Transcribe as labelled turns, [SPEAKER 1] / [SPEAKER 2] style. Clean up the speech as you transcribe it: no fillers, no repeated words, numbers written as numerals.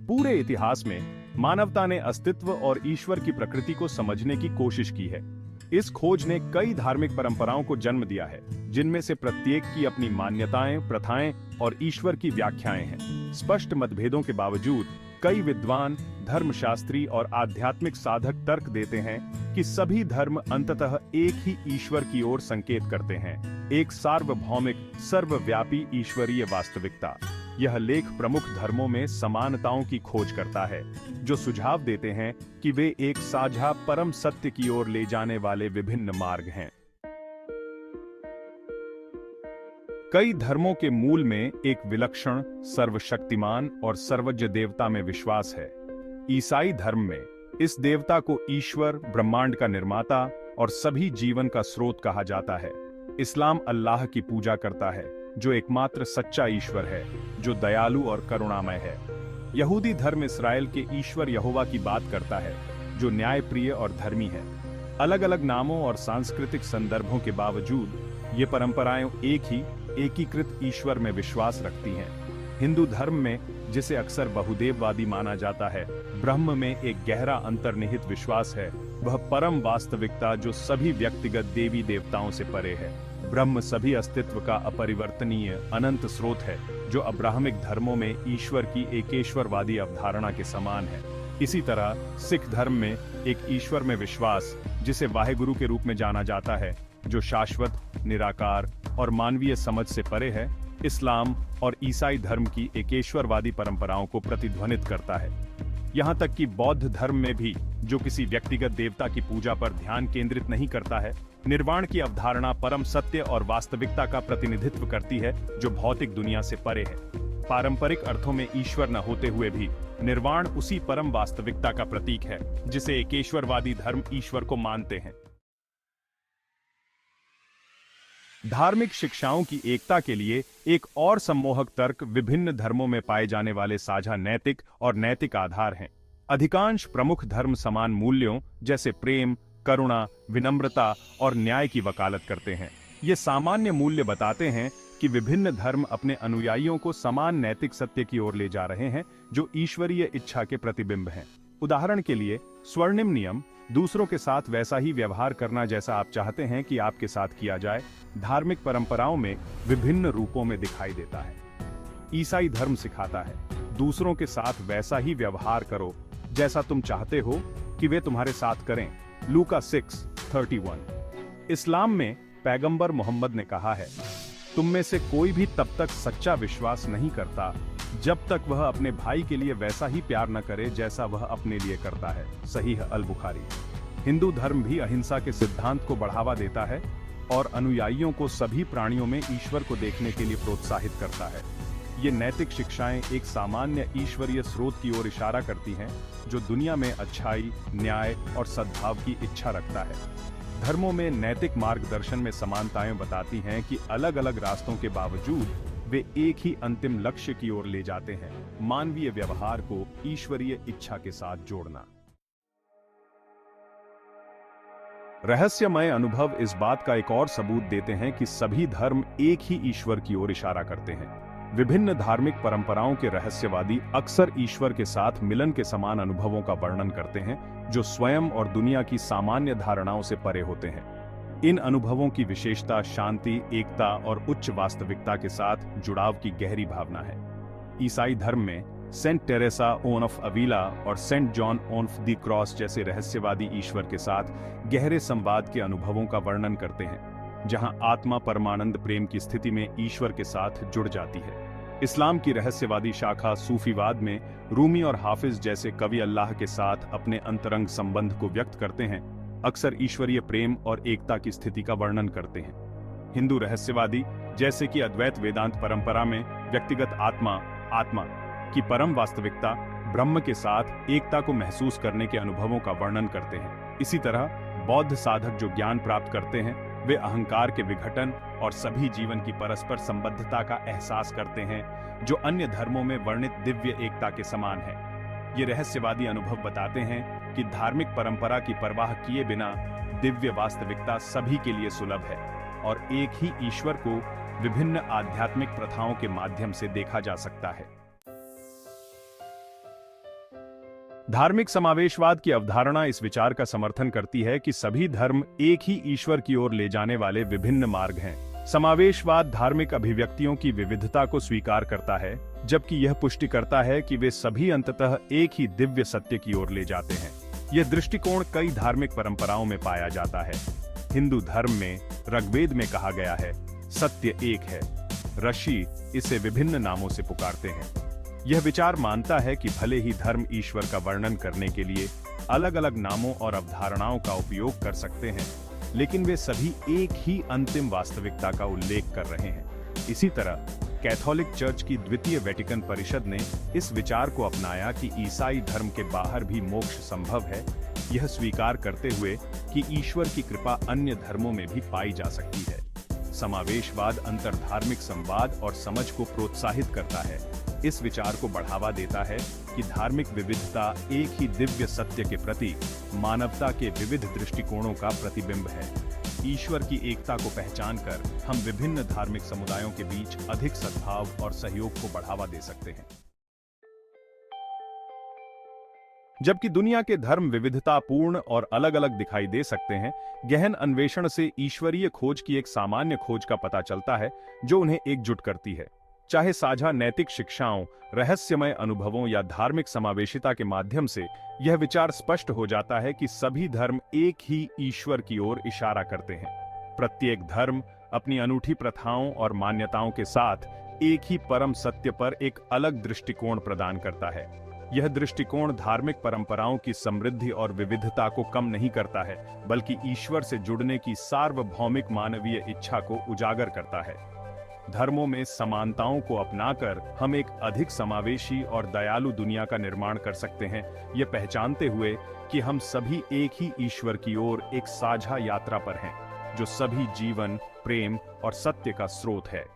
[SPEAKER 1] पूरे इतिहास में मानवता ने अस्तित्व और ईश्वर की प्रकृति को समझने की कोशिश की है। इस खोज ने कई धार्मिक परंपराओं को जन्म दिया है, जिनमें से प्रत्येक की अपनी मान्यताएं, प्रथाएं और ईश्वर की व्याख्याएं हैं। स्पष्ट मतभेदों के बावजूद कई विद्वान, धर्मशास्त्री और आध्यात्मिक साधक तर्क देते हैं कि सभी धर्म अंततः एक ही ईश्वर की ओर संकेत करते हैं, एक सार्वभौमिक, सर्वव्यापी ईश्वरीय वास्तविकता। यह लेख प्रमुख धर्मों में समानताओं की खोज करता है, जो सुझाव देते हैं कि वे एक साझा परम सत्य की ओर ले जाने वाले विभिन्न मार्ग हैं। कई धर्मों के मूल में एक विलक्षण, सर्वशक्तिमान और सर्वज्ञ देवता में विश्वास है। ईसाई धर्म में इस देवता को ईश्वर, ब्रह्मांड का निर्माता और सभी जीवन का स्रोत कहा जाता है। इस्लाम अल्लाह की पूजा करता है, जो एकमात्र सच्चा ईश्वर है, जो दयालु और करुणामय है। यहूदी धर्म इसराइल के ईश्वर यहोवा की बात करता है, जो न्यायप्रिय और धर्मी है। अलग अलग नामों और सांस्कृतिक संदर्भों के बावजूद ये परंपराएं एक ही एकीकृत ईश्वर में विश्वास रखती हैं। हिंदू धर्म में, जिसे अक्सर बहुदेववादी माना जाता है, ब्रह्म में एक गहरा अंतर्निहित विश्वास है, वह परम वास्तविकता जो सभी व्यक्तिगत देवी देवताओं से परे है। ब्रह्म सभी अस्तित्व का अपरिवर्तनीय अनंत स्रोत है, जो अब्राहमिक धर्मों में ईश्वर की एकेश्वरवादी अवधारणा के समान है। इसी तरह सिख धर्म में एक ईश्वर में विश्वास, जिसे वाहेगुरु के रूप में जाना जाता है, जो शाश्वत, निराकार और मानवीय समझ से परे है, इस्लाम और ईसाई धर्म की एकेश्वरवादी परंपराओं को प्रतिध्वनित करता है। यहाँ तक कि बौद्ध धर्म में भी, जो किसी व्यक्तिगत देवता की पूजा पर ध्यान केंद्रित नहीं करता है, निर्वाण की अवधारणा परम सत्य और वास्तविकता का प्रतिनिधित्व करती है, जो भौतिक दुनिया से परे है। पारंपरिक अर्थों में ईश्वर न होते हुए भी निर्वाण उसी परम वास्तविकता का प्रतीक है, जिसे एकेश्वरवादी धर्म ईश्वर को मानते हैं। धार्मिक शिक्षाओं की एकता के लिए एक और सम्मोहक तर्क विभिन्न धर्मों में पाए जाने वाले साझा नैतिक और नैतिक आधार हैं। अधिकांश प्रमुख धर्म समान मूल्यों जैसे प्रेम, करुणा, विनम्रता और न्याय की वकालत करते हैं। ये सामान्य मूल्य बताते हैं कि विभिन्न धर्म अपने अनुयायियों को समान नैतिक सत्य की ओर ले जा रहे हैं, जो ईश्वरीय इच्छा के प्रतिबिंब हैं। उदाहरण के लिए, स्वर्णिम नियम, दूसरों के साथ वैसा ही व्यवहार करना जैसा आप चाहते हैं कि आपके साथ किया जाए, धार्मिक परंपराओं में विभिन्न रूपों में दिखाई देता है। ईसाई धर्म सिखाता है, दूसरों के साथ वैसा ही व्यवहार करो जैसा तुम चाहते हो कि वे तुम्हारे साथ करें। लूका 6:31। इस्लाम में पैगंबर मोहम्मद ने कहा है, तुम में से कोई भी तब तक सच्चा विश्वास नहीं करता जब तक वह अपने भाई के लिए वैसा ही प्यार न करे जैसा वह अपने लिए करता है। सहीह अल बुखारी। हिंदू धर्म भी अहिंसा के सिद्धांत को बढ़ावा देता है और अनुयायियों को सभी प्राणियों में ईश्वर को देखने के लिए प्रोत्साहित करता है। ये नैतिक शिक्षाएं एक सामान्य ईश्वरीय स्रोत की ओर इशारा करती हैं, जो दुनिया में अच्छाई, न्याय और सद्भाव की इच्छा रखता है। धर्मों में नैतिक मार्गदर्शन में समानताएं बताती हैं कि अलग अलग रास्तों के बावजूद वे एक ही अंतिम लक्ष्य की ओर ले जाते हैं, मानवीय व्यवहार को ईश्वरीय इच्छा के साथ जोड़ना। रहस्यमय अनुभव इस बात का एक और सबूत देते हैं कि सभी धर्म एक ही ईश्वर की ओर इशारा करते हैं। विभिन्न धार्मिक परंपराओं के रहस्यवादी अक्सर ईश्वर के साथ मिलन के समान अनुभवों का वर्णन करते हैं, जो स्वयं और दुनिया की सामान्य धारणाओं से परे होते हैं। इन अनुभवों की विशेषता शांति, एकता और उच्च वास्तविकता के साथ जुड़ाव की गहरी भावना है। ईसाई धर्म में सेंट टेरेसा ओन ऑफ अवीला और Saint John of the Cross जैसे रहस्यवादी ईश्वर के साथ गहरे संवाद के अनुभवों का वर्णन करते हैं, जहां आत्मा परमानंद प्रेम की स्थिति में ईश्वर के साथ जुड़ जाती है। इस्लाम की रहस्यवादी शाखा सूफीवाद में रूमी और हाफिज जैसे कवि अल्लाह के साथ अपने अंतरंग संबंध को व्यक्त करते हैं, अक्सर ईश्वरीय प्रेम और एकता की स्थिति का वर्णन करते हैं। हिंदू रहस्यवादी जैसे कि अद्वैत वेदांत परंपरा में व्यक्तिगत आत्मा की परम वास्तविकता, ब्रह्म के साथ एकता को महसूस करने के अनुभवों का वर्णन करते हैं। इसी तरह बौद्ध साधक जो ज्ञान प्राप्त करते हैं, वे अहंकार के विघटन और सभी जीवन की परस्पर संबद्धता का एहसास करते हैं, जो अन्य धर्मों में वर्णित दिव्य एकता के समान है। ये रहस्यवादी अनुभव बताते हैं कि धार्मिक परंपरा की परवाह किए बिना दिव्य वास्तविकता सभी के लिए सुलभ है और एक ही ईश्वर को विभिन्न आध्यात्मिक प्रथाओं के माध्यम से देखा जा सकता है। धार्मिक समावेशवाद की अवधारणा इस विचार का समर्थन करती है कि सभी धर्म एक ही ईश्वर की ओर ले जाने वाले विभिन्न मार्ग हैं। समावेशवाद धार्मिक अभिव्यक्तियों की विविधता को स्वीकार करता है, जबकि यह पुष्टि करता है कि वे सभी अंततः एक ही दिव्य सत्य की ओर ले जाते हैं। यह दृष्टिकोण कई धार्मिक परंपराओं में पाया जाता है। हिंदू धर्म में ऋग्वेद में कहा गया है, सत्य एक है। ऋषि इसे विभिन्न नामों से पुकारते हैं। यह विचार मानता है कि भले ही धर्म ईश्वर का वर्णन करने के लिए अलग अलग नामों और अवधारणाओं का उपयोग कर सकते हैं, लेकिन वे सभी एक ही अंतिम वास्तविकता का उल्लेख कर रहे हैं। इसी तरह कैथोलिक चर्च की द्वितीय वेटिकन परिषद ने इस विचार को अपनाया कि ईसाई धर्म के बाहर भी मोक्ष संभव है, यह स्वीकार करते हुए कि ईश्वर की कृपा अन्य धर्मों में भी पाई जा सकती है। समावेशवाद अंतरधार्मिक संवाद और समझ को प्रोत्साहित करता है। इस विचार को बढ़ावा देता है कि धार्मिक विविधता एक ही दिव्य सत्य के प्रति मानवता के विविध दृष्टिकोणों का प्रतिबिंब है। ईश्वर की एकता को पहचानकर हम विभिन्न धार्मिक समुदायों के बीच अधिक सद्भाव और सहयोग को बढ़ावा दे सकते हैं। जबकि दुनिया के धर्म विविधतापूर्ण और अलग-अलग दिखाई दे सकते हैं, गहन अन्वेषण से ईश्वरीय खोज की एक सामान्य खोज का पता चलता है जो उन्हें एकजुट करती है। चाहे साझा नैतिक शिक्षाओं, रहस्यमय अनुभवों या धार्मिक समावेशिता के माध्यम से, यह विचार स्पष्ट हो जाता है कि सभी धर्म एक ही ईश्वर की ओर इशारा करते हैं। प्रत्येक धर्म अपनी अनूठी प्रथाओं और मान्यताओं के साथ एक ही परम सत्य पर एक अलग दृष्टिकोण प्रदान करता है। यह दृष्टिकोण धार्मिक परंपराओं की समृद्धि और विविधता को कम नहीं करता है, बल्कि ईश्वर से जुड़ने की सार्वभौमिक मानवीय इच्छा को उजागर करता है। धर्मों में समानताओं को अपनाकर हम एक अधिक समावेशी और दयालु दुनिया का निर्माण कर सकते हैं, ये पहचानते हुए कि हम सभी एक ही ईश्वर की ओर एक साझा यात्रा पर हैं, जो सभी जीवन, प्रेम और सत्य का स्रोत है।